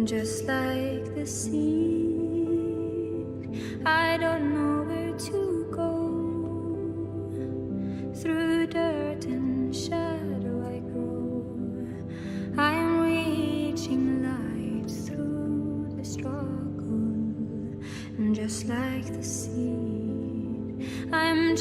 just like the sea. I don't know where to go. Through dirt and shadow I grow. I am reaching light through the struggle, just like the sea. I'm